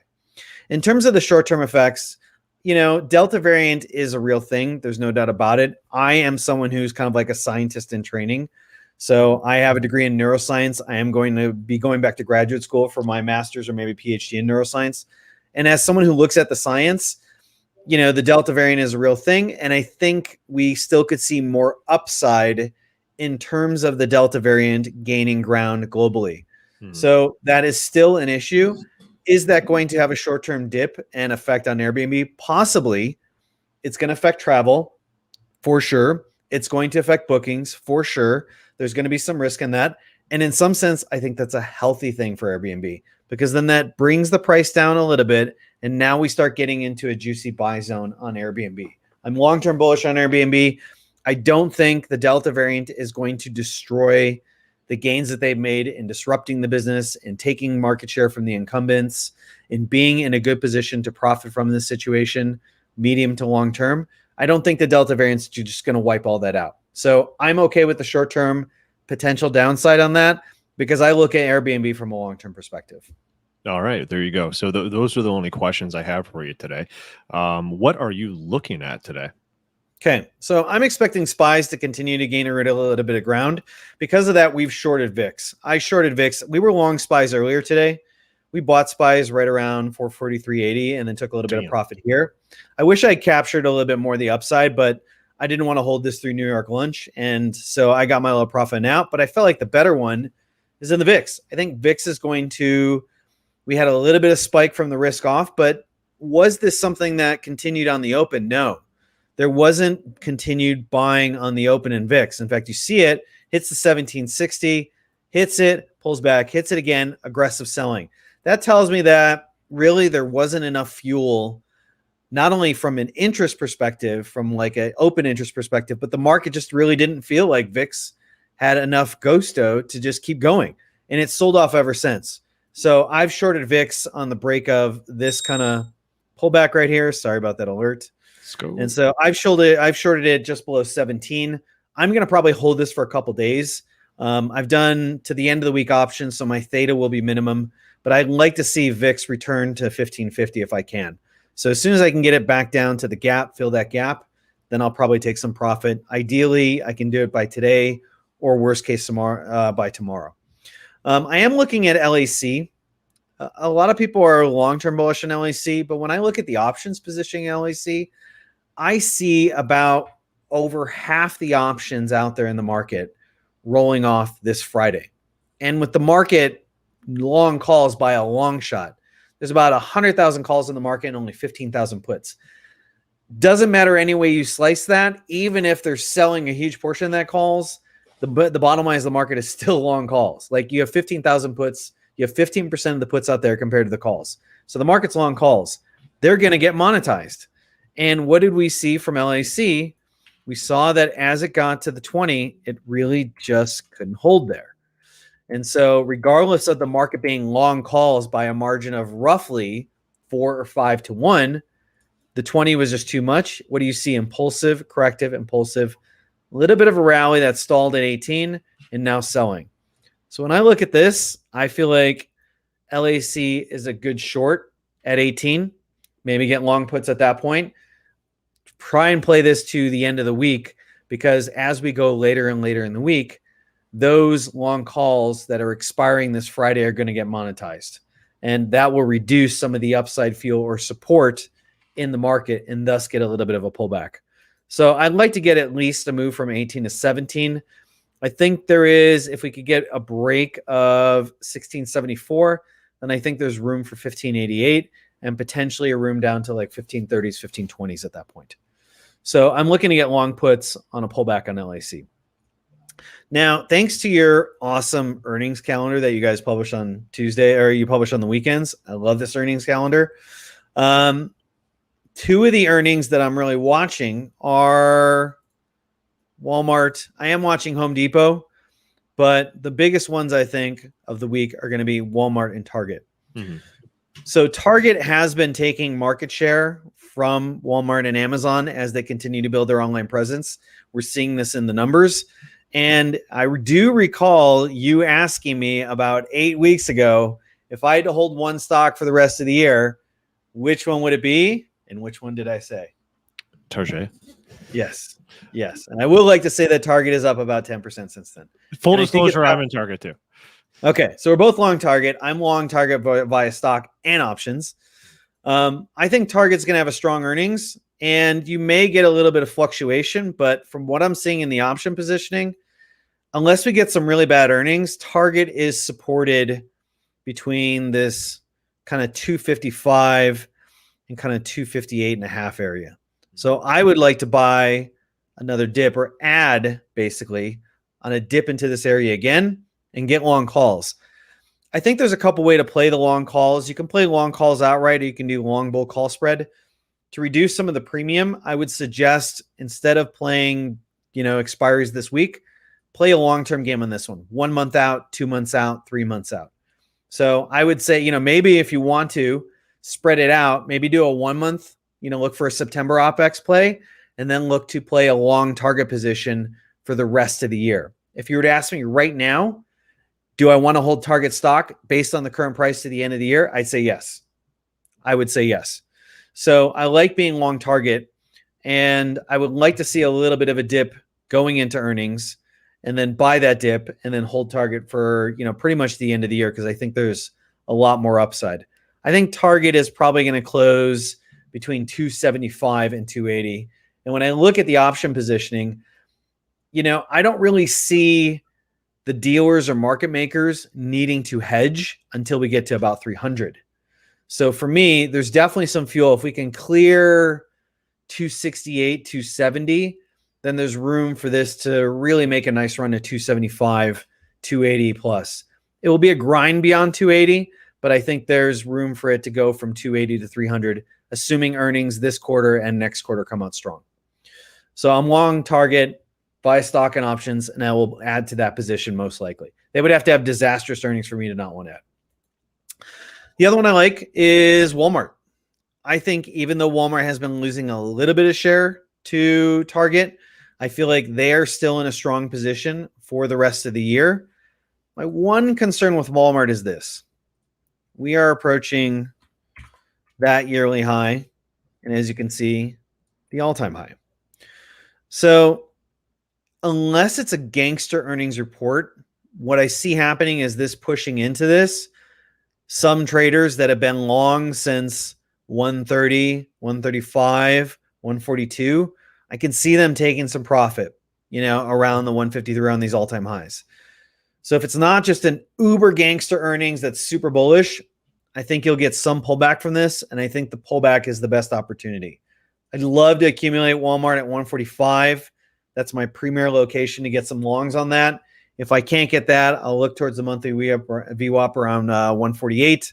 In terms of the short-term effects, Delta variant is a real thing. There's no doubt about it. I am someone who's kind of like a scientist in training. So I have a degree in neuroscience. I am going to be going back to graduate school for my master's or maybe PhD in neuroscience. And as someone who looks at the science, the Delta variant is a real thing. And I think we still could see more upside in terms of the Delta variant gaining ground globally. So that is still an issue. Is that going to have a short-term dip and effect on Airbnb? Possibly. It's going to affect travel for sure. It's going to affect bookings for sure. There's going to be some risk in that. And in some sense, I think that's a healthy thing for Airbnb because then that brings the price down a little bit. And now we start getting into a juicy buy zone on Airbnb. I'm long-term bullish on Airbnb. I don't think the Delta variant is going to destroy the gains that they've made in disrupting the business and taking market share from the incumbents and being in a good position to profit from this situation, medium to long term. I don't think the Delta variant is just going to wipe all that out. So I'm okay with the short-term potential downside on that because I look at Airbnb from a long-term perspective. All right, there you go. So those are the only questions I have for you today. What are you looking at today? Okay, so I'm expecting SPYs to continue to gain a little bit of ground. Because of that, we've shorted VIX. I shorted VIX. We were long SPYs earlier today. We bought SPYs right around 443.80 and then took a little bit of profit here. I wish I captured a little bit more of the upside, but I didn't want to hold this through New York lunch. And so I got my little profit out. But I felt like the better one is in the VIX. I think VIX is going to, we had a little bit of spike from the risk off, but was this something that continued on the open? No. There wasn't continued buying on the open in VIX. In fact, you see it, hits the 1760, hits it, pulls back, hits it again, aggressive selling. That tells me that really there wasn't enough fuel, not only from an interest perspective, from like an open interest perspective, but the market just really didn't feel like VIX had enough gusto to just keep going. And it's sold off ever since. So I've shorted VIX on the break of this kind of pullback right here. Sorry about that alert. And so I've shorted it just below 17. I'm going to probably hold this for a couple days. I've done to the end of the week options, so my theta will be minimum, but I'd like to see VIX return to 1550 if I can. So as soon as I can get it back down to the gap, fill that gap, then I'll probably take some profit. Ideally, I can do it by today or worst case tomorrow, by tomorrow. I am looking at LAC. A lot of people are long-term bullish on LAC, but when I look at the options positioning LAC, I see about over half the options out there in the market rolling off this Friday. And with the market long calls by a long shot, there's about 100,000 calls in the market and only 15,000 puts. Doesn't matter any way you slice that, even if they're selling a huge portion of that calls, the bottom line is the market is still long calls. Like you have 15,000 puts, you have 15% of the puts out there compared to the calls. So the market's long calls. They're going to get monetized. And what did we see from LAC? We saw that as it got to the 20, it really just couldn't hold there. And so regardless of the market being long calls by a margin of roughly 4 or 5 to 1, the 20 was just too much. What do you see? Impulsive, corrective, impulsive. A little bit of a rally that stalled at 18 and now selling. So when I look at this, I feel like LAC is a good short at 18. Maybe get long puts at that point. Try and play this to the end of the week because as we go later and later in the week, those long calls that are expiring this Friday are going to get monetized. And that will reduce some of the upside fuel or support in the market and thus get a little bit of a pullback. So I'd like to get at least a move from 18 to 17. I think there is, if we could get a break of 1674, then I think there's room for 1588 and potentially a room down to like 1530s, 1520s at that point. So I'm looking to get long puts on a pullback on LAC. Now, thanks to your awesome earnings calendar that you guys publish on Tuesday or you publish on the weekends. I love this earnings calendar. Two of the earnings that I'm really watching are Walmart. I am watching Home Depot, but the biggest ones I think of the week are going to be Walmart and Target. Mm-hmm. So Target has been taking market share from Walmart and Amazon as they continue to build their online presence. We're seeing this in the numbers. And I do recall you asking me about 8 weeks ago, if I had to hold one stock for the rest of the year, which one would it be? And which one did I say? Touche. Yes. Yes. And I would like to say that Target is up about 10% since then. Full And I think disclosure, I'm in Target too. Okay. So we're both long Target. I'm long Target via stock and options. I think Target's going to have a strong earnings, and you may get a little bit of fluctuation, but from what I'm seeing in the option positioning, unless we get some really bad earnings, Target is supported between this kind of 255 and kind of 258.5 area. So I would like to buy another dip or add basically on a dip into this area again and get long calls. I think there's a couple ways to play the long calls. You can play long calls outright, or you can do long bull call spread. To reduce some of the premium, I would suggest instead of playing, expiries this week, play a long-term game on this one. 1 month out, 2 months out, 3 months out. So I would say, maybe if you want to spread it out, maybe do a 1 month, look for a September OPEX play, and then look to play a long target position for the rest of the year. If you were to ask me right now, do I want to hold Target stock based on the current price to the end of the year? I'd say yes. I would say yes. So I like being long Target, and I would like to see a little bit of a dip going into earnings and then buy that dip and then hold Target for, pretty much the end of the year, because I think there's a lot more upside. I think Target is probably going to close between 275 and 280. And when I look at the option positioning, I don't really see the dealers or market makers needing to hedge until we get to about 300. So for me, there's definitely some fuel. If we can clear 268, 270, then there's room for this to really make a nice run to 275, 280 plus. It will be a grind beyond 280, but I think there's room for it to go from 280 to 300, assuming earnings this quarter and next quarter come out strong. So I'm long Target, buy stock and options, and I will add to that position most likely. They would have to have disastrous earnings for me to not want to add. The other one I like is Walmart. I think even though Walmart has been losing a little bit of share to Target, I feel like they are still in a strong position for the rest of the year. My one concern with Walmart is this. We are approaching that yearly high, and as you can see, the all-time high. So unless it's a gangster earnings report, what I see happening is this pushing into this. Some traders that have been long since 130, 135, 142, I can see them taking some profit, around the 153 around these all-time highs. So if it's not just an uber gangster earnings that's super bullish, I think you'll get some pullback from this, and I think the pullback is the best opportunity. I'd love to accumulate Walmart at 145. That's my premier location to get some longs on that. If I can't get that, I'll look towards the monthly VWAP around 148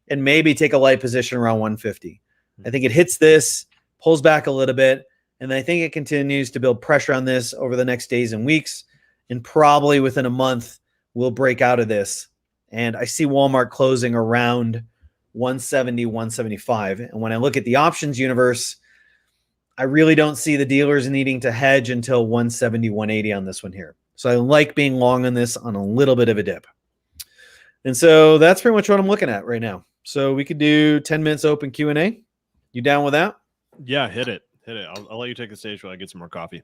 and maybe take a light position around 150. I think it hits this, pulls back a little bit, and I think it continues to build pressure on this over the next days and weeks, and probably within a month, we'll break out of this. And I see Walmart closing around 170, 175. And when I look at the options universe, I really don't see the dealers needing to hedge until 170, 180 on this one here. So I like being long on this on a little bit of a dip. And so that's pretty much what I'm looking at right now. So we could do 10 minutes open Q&A. You down with that? Yeah, hit it. I'll let you take the stage while I get some more coffee.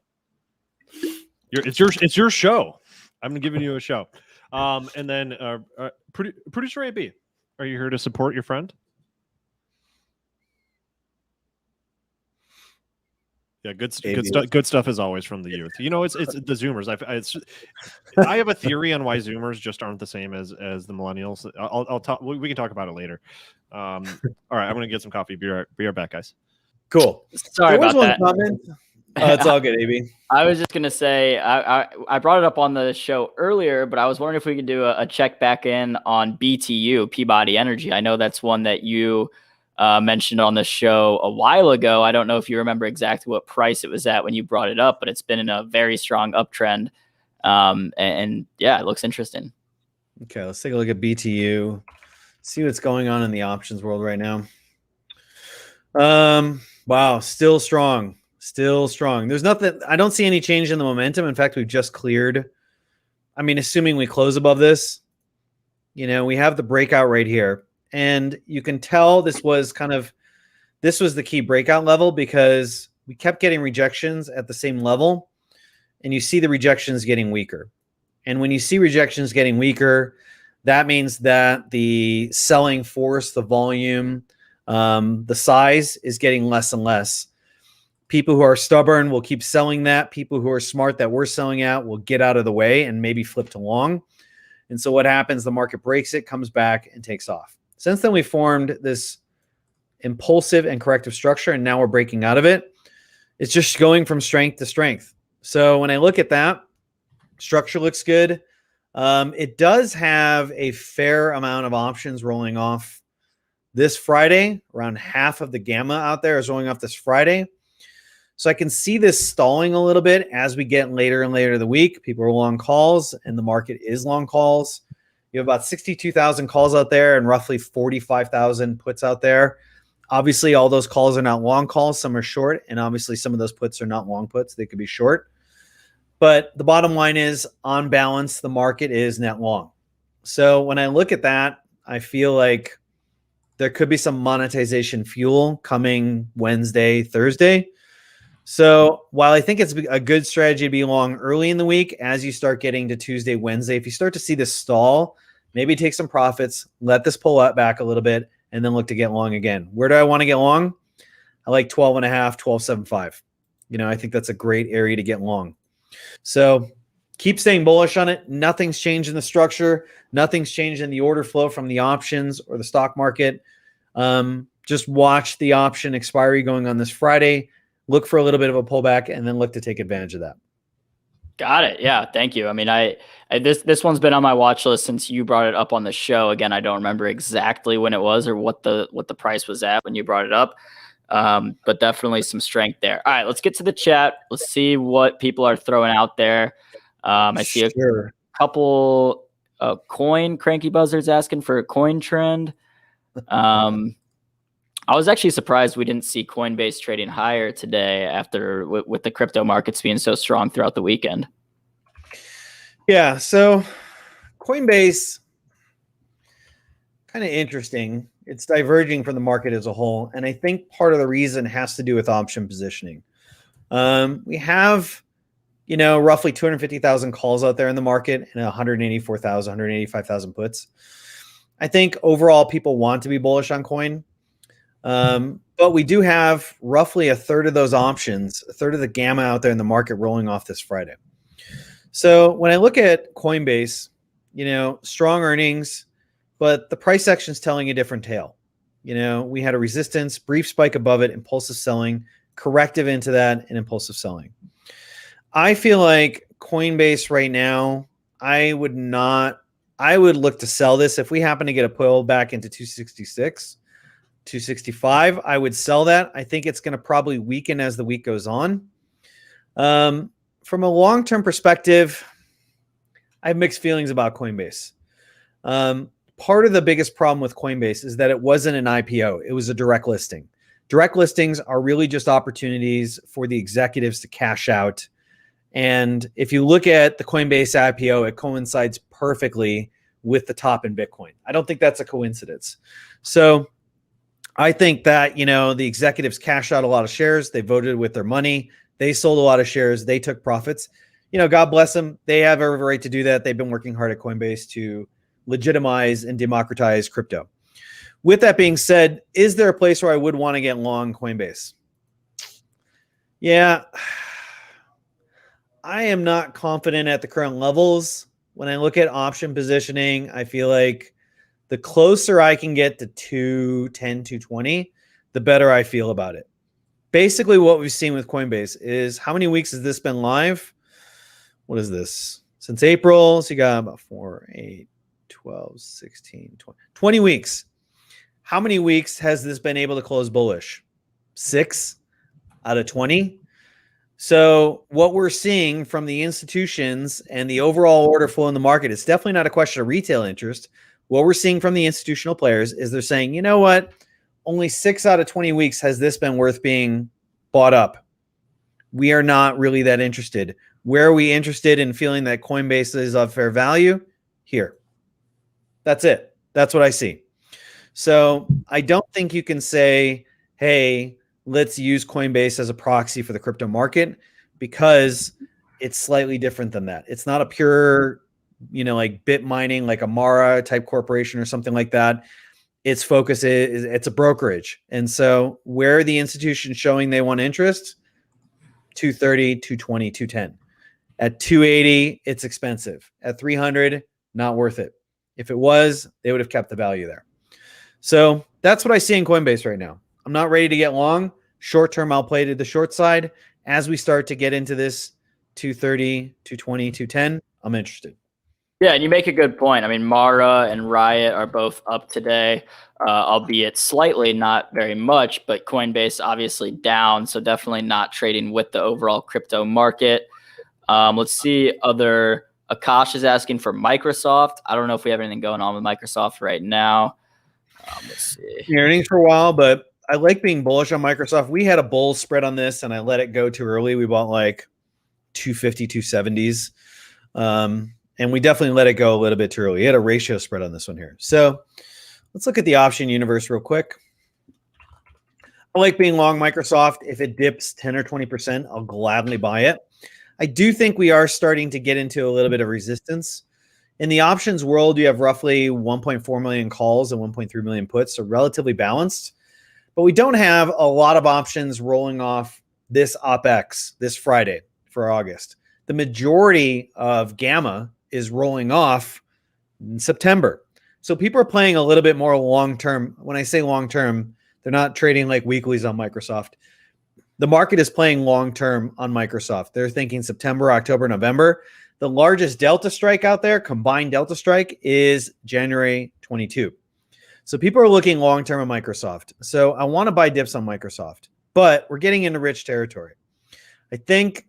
It's your show. I'm giving you a show. And then producer AB, are you here to support your friend? Yeah, good stuff as always from the youth. It's the Zoomers. I have a theory on why Zoomers just aren't the same as the millennials. I'll talk. We can talk about it later. All right, I'm gonna get some coffee. Be right back, guys. Cool. Sorry about that. It's all good, AB. I was just gonna say I brought it up on the show earlier, but I was wondering if we could do a check back in on BTU, Peabody Energy. I know that's one that you mentioned on the show a while ago. I don't know if you remember exactly what price it was at when you brought it up, but it's been in a very strong uptrend. And yeah, it looks interesting. Okay, let's take a look at BTU. See what's going on in the options world right now. Wow, still strong. There's nothing. I don't see any change in the momentum. In fact, we've just cleared. I mean, assuming we close above this, we have the breakout right here. And you can tell this was kind of this was the key breakout level because we kept getting rejections at the same level, and you see the rejections getting weaker. And when you see rejections getting weaker, that means that the selling force, the volume, the size is getting less and less. People who are stubborn will keep selling that. People who are smart that we're selling at will get out of the way and maybe flip to long. And so what happens? The market breaks it, comes back, and takes off. Since then, we formed this impulsive and corrective structure, and now we're breaking out of it. It's just going from strength to strength. So when I look at that, structure looks good. It does have a fair amount of options rolling off this Friday. Around half of the gamma out there is rolling off this Friday. So I can see this stalling a little bit as we get later and later in the week. People are long calls, and the market is long calls. You have about 62,000 calls out there and roughly 45,000 puts out there. Obviously, all those calls are not long calls. Some are short, and obviously some of those puts are not long puts. They could be short. But the bottom line is, on balance, the market is net long. So when I look at that, I feel like there could be some monetization fuel coming Wednesday, Thursday. So while I think it's a good strategy to be long early in the week, as you start getting to Tuesday, Wednesday, if you start to see this stall, maybe take some profits, let this pull up back a little bit, and then look to get long again. Where do I want to get long? I like 12.5, 12.75. I think that's a great area to get long. So keep staying bullish on it. Nothing's changed in the structure. Nothing's changed in the order flow from the options or the stock market. Just watch the option expiry going on this Friday. Look for a little bit of a pullback and then look to take advantage of that. Got it. Yeah. Thank you. I mean, this one's been on my watch list since you brought it up on the show. Again, I don't remember exactly when it was or what the price was at when you brought it up. But definitely some strength there. All right, let's get to the chat. Let's see what people are throwing out there. I see a couple coin cranky buzzers asking for a coin trend. I was actually surprised we didn't see Coinbase trading higher today after with the crypto markets being so strong throughout the weekend. Yeah, so Coinbase, kind of interesting. It's diverging from the market as a whole, and I think part of the reason has to do with option positioning. We have, roughly 250,000 calls out there in the market and 184,000, 185,000 puts. I think overall people want to be bullish on coin. But we do have roughly a third of those options, a third of the gamma out there in the market rolling off this Friday. So when I look at Coinbase, strong earnings, but the price action is telling a different tale. We had a resistance, brief spike above it, impulsive selling, corrective into that, and impulsive selling. I feel like Coinbase right now, I would look to sell this. If we happen to get a pull back into 266, 265, I would sell that. I think it's going to probably weaken as the week goes on. From a long-term perspective, I have mixed feelings about Coinbase. Part of the biggest problem with Coinbase is that it wasn't an IPO. It was a direct listing. Direct listings are really just opportunities for the executives to cash out. And if you look at the Coinbase IPO, it coincides perfectly with the top in Bitcoin. I don't think that's a coincidence. So I think that, the executives cashed out a lot of shares. They voted with their money. They sold a lot of shares. They took profits. God bless them. They have every right to do that. They've been working hard at Coinbase to legitimize and democratize crypto. With that being said, is there a place where I would want to get long Coinbase? Yeah. I am not confident at the current levels. When I look at option positioning, I feel like the closer I can get to 210, 220, the better I feel about it. Basically, what we've seen with Coinbase is, how many weeks has this been live? What is this? Since April. So you got about 4, 8, 12, 16, 20 weeks. How many weeks has this been able to close bullish? 6 out of 20. So what we're seeing from the institutions and the overall order flow in the market, it's definitely not a question of retail interest. What we're seeing from the institutional players is they're saying, you know what? Only 6 out of 20 weeks has this been worth being bought up. We are not really that interested. Where are we interested in feeling that Coinbase is of fair value? Here. That's it. That's what I see. So I don't think you can say hey, let's use Coinbase as a proxy for the crypto market, because it's slightly different than that. It's not a pure, like bit mining, like a Mara type corporation or something like that. Its focus is it's a brokerage. And so where the institution showing they want interest, 230, 220, 210. At 280, it's expensive. At 300, not worth it. If it was, they would have kept the value there. So that's what I see in Coinbase right now. I'm not ready to get long. Short term, I'll play to the short side. As we start to get into this 230, 220, 210, I'm interested. Yeah, and you make a good point. I mean, Mara and Riot are both up today, albeit slightly, not very much, but Coinbase obviously down, so definitely not trading with the overall crypto market. Let's see. Akash is asking for Microsoft. I don't know if we have anything going on with Microsoft right now. Let's see. Earnings for a while, but I like being bullish on Microsoft. We had a bull spread on this, and I let it go too early. We bought like 250, 270s. And we definitely let it go a little bit too early. We had a ratio spread on this one here. So let's look at the option universe real quick. I like being long Microsoft. If it dips 10 or 20%, I'll gladly buy it. I do think we are starting to get into a little bit of resistance. In the options world, you have roughly 1.4 million calls and 1.3 million puts, so relatively balanced. But we don't have a lot of options rolling off this OPEX this Friday for August. The majority of Gamma is rolling off in September. So people are playing a little bit more long-term. When I say long-term, they're not trading like weeklies on Microsoft. The market is playing long-term on Microsoft. They're thinking September, October, November. The largest Delta strike out there, combined Delta strike, is January 22. So people are looking long-term on Microsoft. So I want to buy dips on Microsoft, but we're getting into rich territory. I think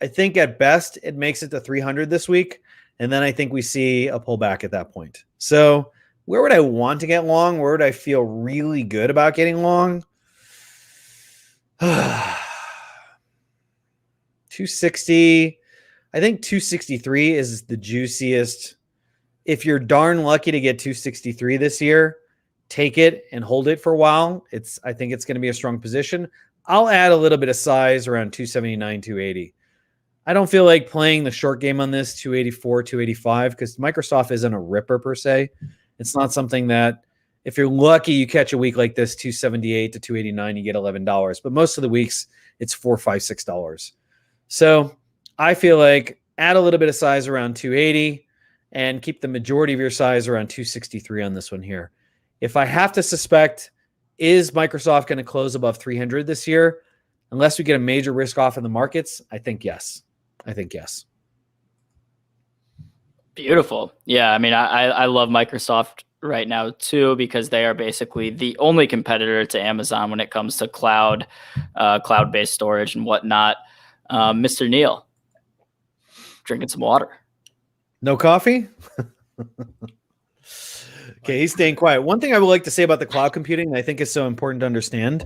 at best it makes it to 300 this week. And then I think we see a pullback at that point. So where would I want to get long? Where would I feel really good about getting long? 260. I think 263 is the juiciest. If you're darn lucky to get 263 this year, take it and hold it for a while. I think it's going to be a strong position. I'll add a little bit of size around 279, 280. I don't feel like playing the short game on this 284, 285, because Microsoft isn't a ripper per se. It's not something that, if you're lucky, you catch a week like this, 278 to 289, you get $11. But most of the weeks, it's $4, $5, $6. So I feel like add a little bit of size around 280 and keep the majority of your size around 263 on this one here. If I have to suspect, is Microsoft going to close above 300 this year? Unless we get a major risk off in the markets, I think yes. Beautiful. Yeah, I mean, I love Microsoft right now too, because they are basically the only competitor to Amazon when it comes to cloud-based storage and whatnot. Mr. Neal, drinking some water. No coffee? Okay, he's staying quiet. One thing I would like to say about the cloud computing that I think is so important to understand.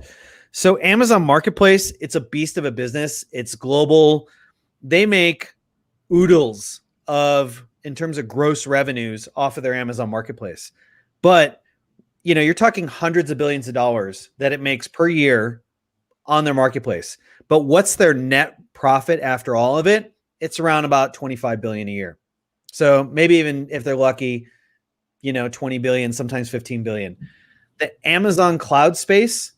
So Amazon Marketplace, it's a beast of a business. It's global. They make oodles in terms of gross revenues off of their Amazon Marketplace. But, you're talking hundreds of billions of dollars that it makes per year on their marketplace. But what's their net profit after all of it? It's around about 25 billion a year. So maybe even if they're lucky, 20 billion, sometimes 15 billion. The Amazon cloud space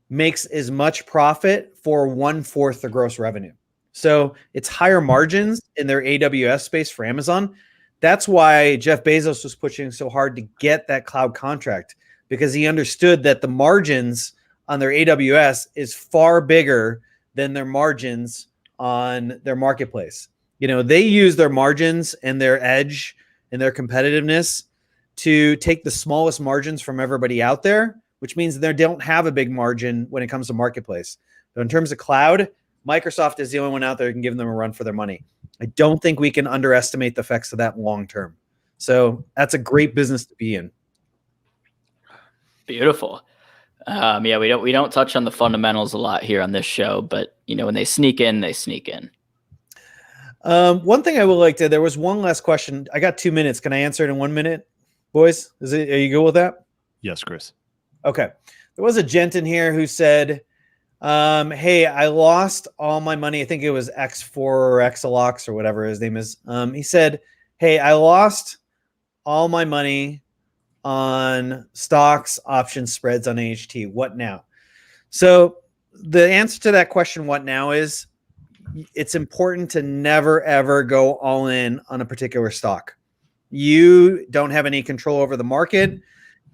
makes as much profit for 1/4 the gross revenue. So it's higher margins in their AWS space for Amazon. That's why Jeff Bezos was pushing so hard to get that cloud contract, because he understood that the margins on their AWS is far bigger than their margins on their marketplace. They use their margins and their edge and their competitiveness to take the smallest margins from everybody out there, which means they don't have a big margin when it comes to marketplace. But in terms of cloud, Microsoft is the only one out there who can give them a run for their money. I don't think we can underestimate the effects of that long term. So that's a great business to be in. Beautiful. Yeah, we don't touch on the fundamentals a lot here on this show, but when they sneak in, they sneak in. One thing I would like to, there was one last question. I got 2 minutes. Can I answer it in 1 minute, boys? Are you good with that? Yes, Chris. Okay. There there was a gent in here who said, hey, I lost all my money. I think it was X4 or Xalox or whatever his name is. He said, hey, I lost all my money on stocks, options, spreads on AHT. What now? So the answer to that question, what now, is it's important to never, ever go all in on a particular stock. You don't have any control over the market.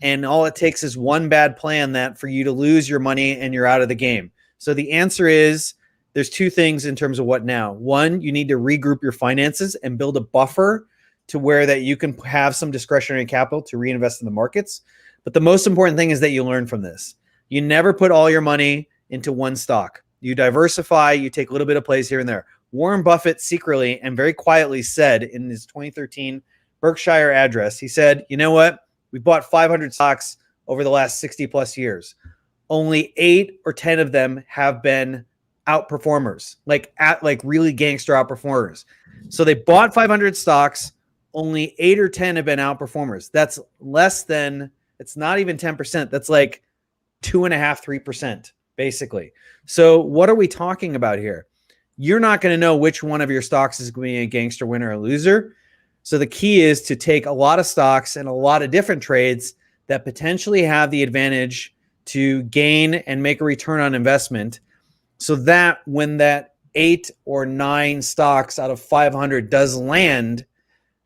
And all it takes is one bad plan that for you to lose your money and you're out of the game. So the answer is there's two things in terms of what now. One, you need to regroup your finances and build a buffer to where that you can have some discretionary capital to reinvest in the markets. But the most important thing is that you learn from this. You never put all your money into one stock. You diversify, you take a little bit of plays here and there. Warren Buffett secretly and very quietly said in his 2013 Berkshire address, he said, you know what? We bought 500 stocks over the last 60 plus years. Only 8 or 10 of them have been outperformers, like really gangster outperformers. So they bought 500 stocks. Only 8 or 10 have been outperformers. That's less than, it's not even 10%. That's like 2.5%, 3%, basically. So what are we talking about here? You're not going to know which one of your stocks is going to be a gangster winner or loser. So the key is to take a lot of stocks and a lot of different trades that potentially have the advantage to gain and make a return on investment, so that when that 8 or 9 stocks out of 500 does land,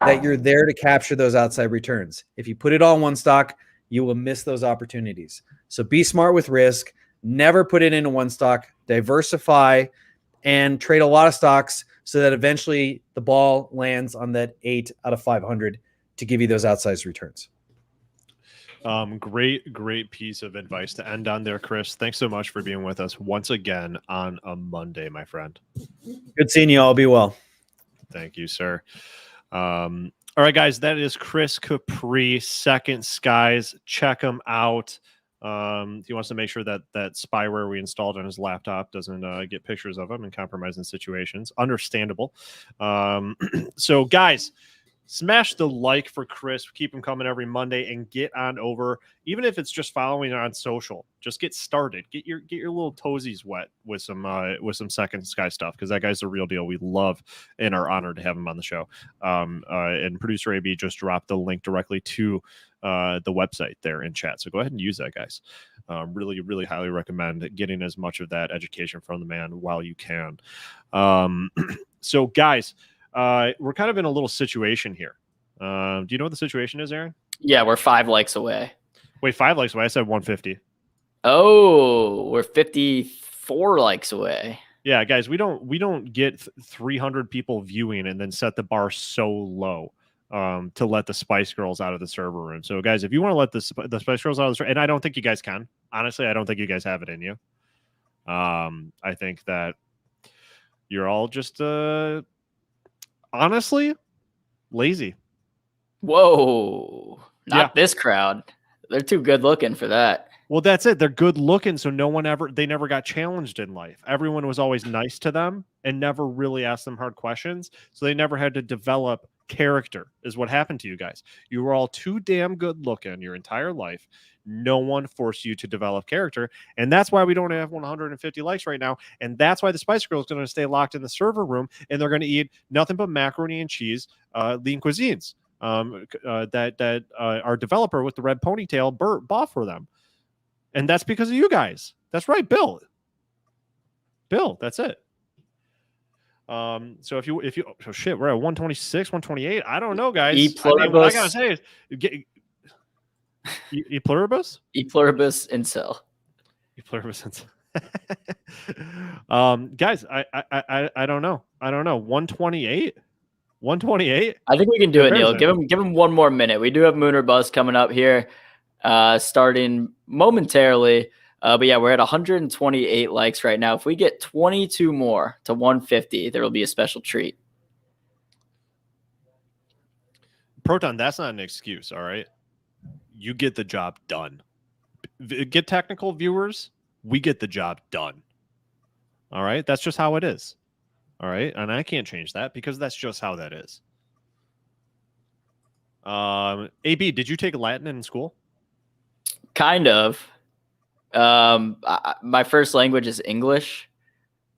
that you're there to capture those outside returns. If you put it all in one stock, you will miss those opportunities. So be smart with risk. Never put it into one stock. Diversify and trade a lot of stocks so that eventually the ball lands on that 8 out of 500 to give you those outsized returns. Great piece of advice to end on there, Chris. Thanks so much for being with us once again on a Monday, my friend. Good seeing you all. Be well. Thank you, sir. All right, guys, that is Chris Capri, Second Skies. Check him out. He wants to make sure that spyware we installed on his laptop doesn't get pictures of him in compromising situations. Understandable. So, guys, smash the like for Chris. Keep him coming every Monday, and get on over. Even if it's just following on social, just get started. Get your little toesies wet with some Second Sky stuff, because that guy's the real deal. We love and are honored to have him on the show. And producer AB just dropped the link directly to the website there in chat. So go ahead and use that, guys. Really highly recommend getting as much of that education from the man while you can. So, guys. We're kind of in a little situation here. Do you know what the situation is, Aaron? Yeah, we're 5 likes away. Wait, 5 likes away? I said 150. Oh, we're 54 likes away. Yeah, guys, we don't get 300 people viewing and then set the bar so low to let the Spice Girls out of the server room. So, guys, if you want to let the Spice Girls out of the server, and I don't think you guys can. Honestly, I don't think you guys have it in you. I think that you're all just honestly lazy. Whoa, not this crowd. They're too good looking for that. Well, that's it. They're good looking, so they never got challenged in life. Everyone was always nice to them and never really asked them hard questions, so they never had to develop character, is what happened to you guys. You were all too damn good looking your entire life. No one forced you to develop character, and that's why we don't have 150 likes right now, and that's why the Spice Girls are going to stay locked in the server room, and they're going to eat nothing but macaroni and cheese, lean cuisines that our developer with the red ponytail bought for them. And that's because of you guys. That's right, Bill. That's it. So if you oh shit, we're at 126, 128. I don't know, guys. What I gotta say is e pluribus? E pluribus incel. E pluribus incel. Guys, I don't know. 128? 128? I think we can do it, Neil. Give him one more minute. We do have Moon or Bust coming up here. Starting momentarily. But yeah, we're at 128 likes right now. If we get 22 more to 150, there will be a special treat. Proton, that's not an excuse, all right? You get the job done. Get technical, viewers. We get the job done. All right? That's just how it is. All right? And I can't change that because that's just how that is. AB, did you take Latin in school? Kind of. My first language is English,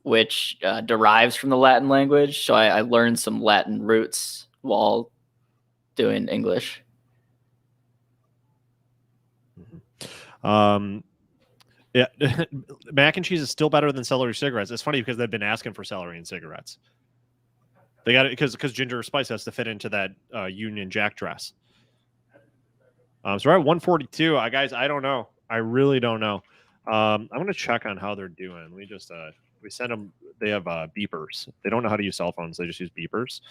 which derives from the Latin language. So I learned some Latin roots while doing English. Yeah, mac and cheese is still better than celery cigarettes. It's funny because they've been asking for celery and cigarettes. They got it because ginger spice has to fit into that Union Jack dress. So we're at 142. Guys, I don't know. I really don't know. I'm gonna check on how they're doing. We send them. They have beepers. They don't know how to use cell phones. They just use beepers.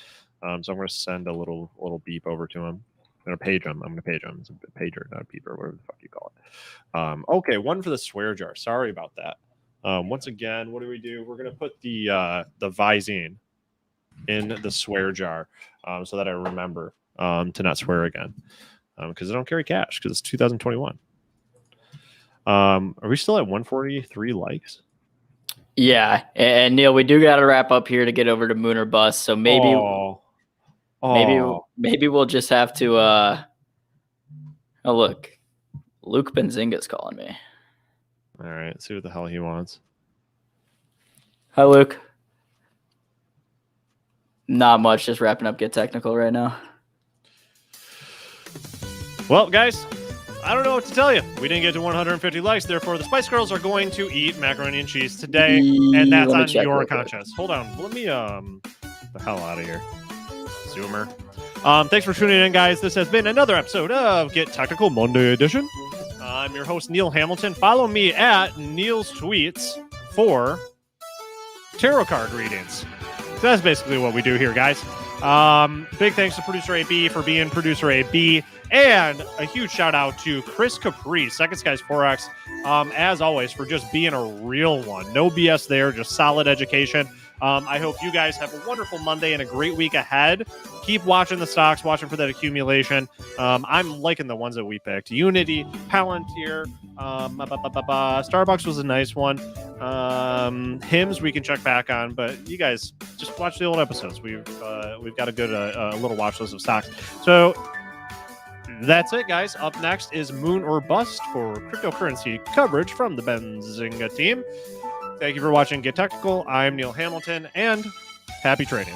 So I'm gonna send a little beep over to them. I'm gonna page them. It's a pager, not a beeper, whatever the fuck you call it. Okay, one for the swear jar. Sorry about that. Once again, what do we do? We're gonna put the Visine in the swear jar so that I remember to not swear again because I don't carry cash because it's 2021. Are we still at 143 likes? Yeah, and Neal, we do got to wrap up here to get over to Moon or Bust. So maybe we'll just have to. Oh look, Luke Benzinga's calling me. All right, see what the hell he wants. Hi, Luke. Not much. Just wrapping up Get Technical right now. Well, guys, I don't know what to tell you. We didn't get to 150 likes. Therefore, the Spice Girls are going to eat macaroni and cheese today, and that's on your conscience. Hold on. Let me the hell out of here. Zoomer. Thanks for tuning in, guys. This has been another episode of Get Technical Monday Edition. I'm your host, Neal Hamilton. Follow me at Neal's Tweets for tarot card readings. So that's basically what we do here, guys. Big thanks to Producer AB for being Producer AB. And a huge shout out to Chris Capri, Second Skies Forex, as always, for just being a real one. No BS there, just solid education. I hope you guys have a wonderful Monday and a great week ahead. Keep watching the stocks, watching for that accumulation. I'm liking the ones that we picked. Unity, Palantir, Starbucks was a nice one. Hims we can check back on, but you guys just watch the old episodes. We've got a good little watch list of stocks. So that's it, guys. Up next is Moon or Bust for cryptocurrency coverage from the Benzinga team. Thank you for watching Get Technical. I'm Neal Hamilton, and happy trading.